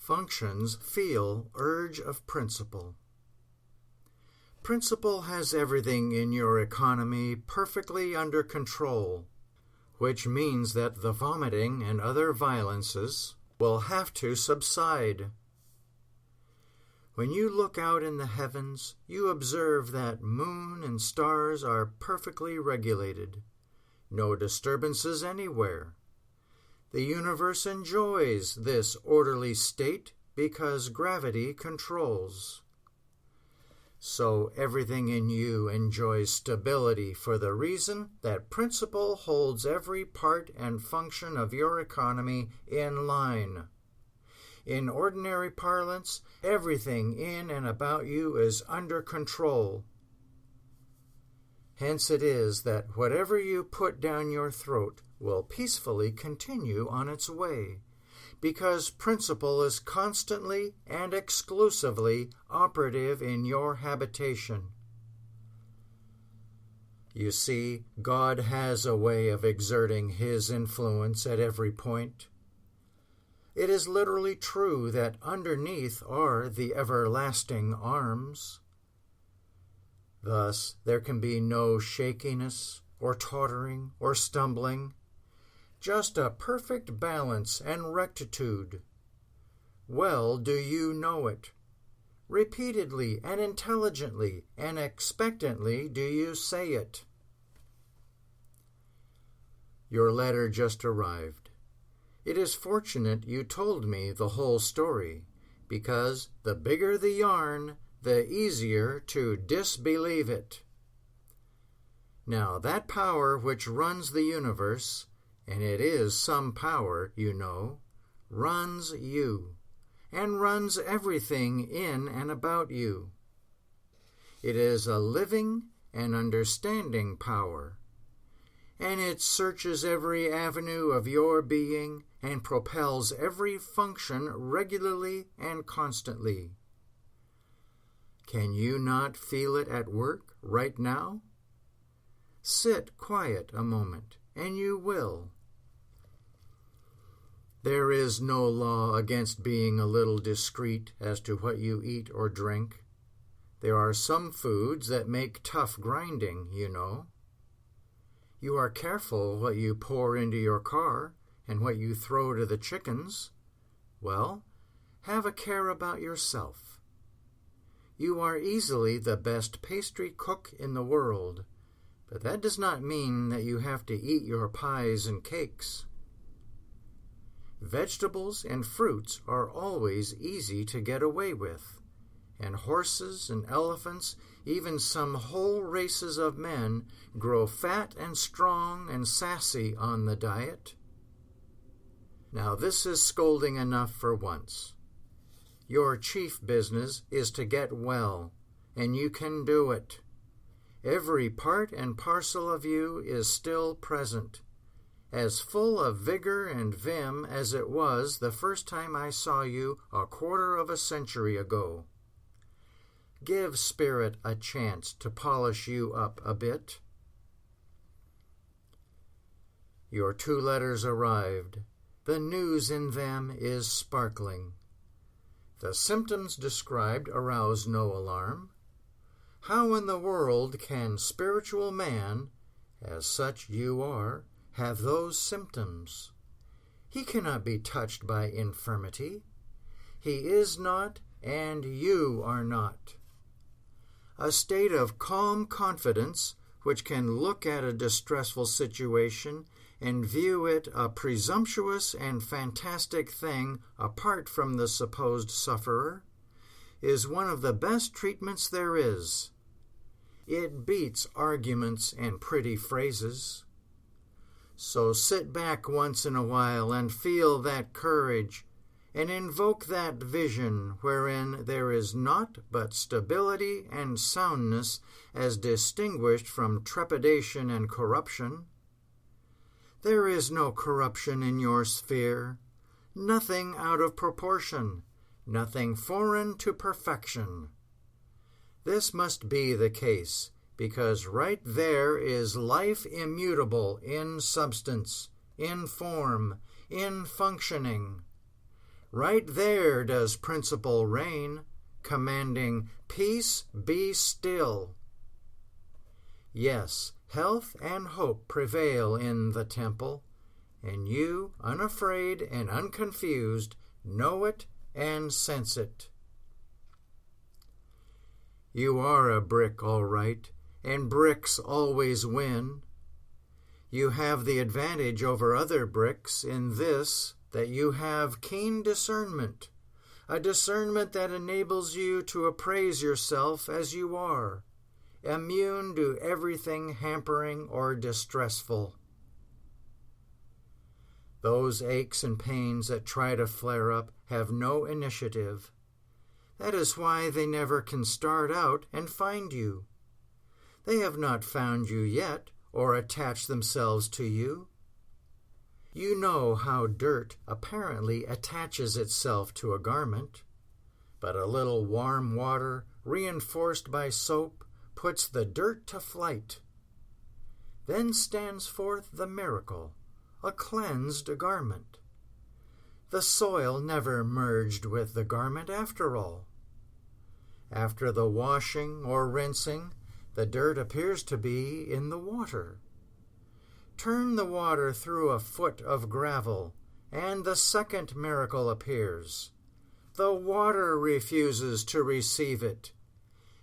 Functions feel urge of principle. Principle has everything in your economy perfectly under control, which means that the vomiting and other violences will have to subside. When you look out in the heavens, you observe that moon and stars are perfectly regulated. No disturbances anywhere. The universe enjoys this orderly state because gravity controls. So everything in you enjoys stability for the reason that principle holds every part and function of your economy in line. In ordinary parlance, everything in and about you is under control. Hence it is that whatever you put down your throat will peacefully continue on its way, because principle is constantly and exclusively operative in your habitation. You see, God has a way of exerting His influence at every point. It is literally true that underneath are the everlasting arms. Thus, there can be no shakiness, or tottering, or stumbling, just a perfect balance and rectitude. Well do you know it. Repeatedly and intelligently and expectantly do you say it. Your letter just arrived. It is fortunate you told me the whole story, because the bigger the yarn, the easier to disbelieve it. Now that power which runs the universe, and it is some power, you know, runs you, and runs everything in and about you. It is a living and understanding power, and it searches every avenue of your being and propels every function regularly and constantly. Can you not feel it at work right now? Sit quiet a moment, and you will. There is no law against being a little discreet as to what you eat or drink. There are some foods that make tough grinding, you know. You are careful what you pour into your car and what you throw to the chickens. Well, have a care about yourself. You are easily the best pastry cook in the world, but that does not mean that you have to eat your pies and cakes. Vegetables and fruits are always easy to get away with, and horses and elephants, even some whole races of men, grow fat and strong and sassy on the diet. Now this is scolding enough for once. Your chief business is to get well, and you can do it. Every part and parcel of you is still present, as full of vigor and vim as it was the first time I saw you a quarter of a century ago. Give spirit a chance to polish you up a bit. Your 2 letters arrived. The news in them is sparkling. The symptoms described arouse no alarm. How in the world can spiritual man, as such you are, have those symptoms? He cannot be touched by infirmity. He is not, and you are not. A state of calm confidence, which can look at a distressful situation and view it a presumptuous and fantastic thing apart from the supposed sufferer, is one of the best treatments there is. It beats arguments and pretty phrases. So sit back once in a while and feel that courage, and invoke that vision wherein there is naught but stability and soundness as distinguished from trepidation and corruption. There is no corruption in your sphere, nothing out of proportion, nothing foreign to perfection. This must be the case, because right there is life immutable in substance, in form, in functioning. Right there does principle reign, commanding, "Peace, be still." Yes, health and hope prevail in the temple, and you, unafraid and unconfused, know it and sense it. You are a brick, all right, and bricks always win. You have the advantage over other bricks in this, that you have keen discernment, a discernment that enables you to appraise yourself as you are, immune to everything hampering or distressful. Those aches and pains that try to flare up have no initiative. That is why they never can start out and find you. They have not found you yet, or attached themselves to you. You know how dirt apparently attaches itself to a garment, but a little warm water, reinforced by soap, puts the dirt to flight. Then stands forth the miracle, a cleansed garment. The soil never merged with the garment after all. After the washing or rinsing, the dirt appears to be in the water. Turn the water through a foot of gravel, and the second miracle appears. The water refuses to receive it,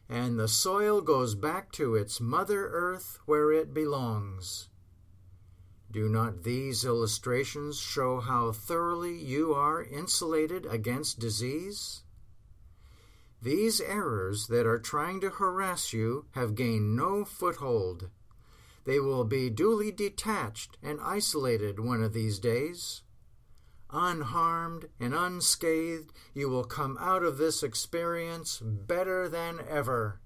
and the soil goes back to its Mother Earth where it belongs. Do not these illustrations show how thoroughly you are insulated against disease? These errors that are trying to harass you have gained no foothold. They will be duly detached and isolated one of these days. Unharmed and unscathed, you will come out of this experience better than ever.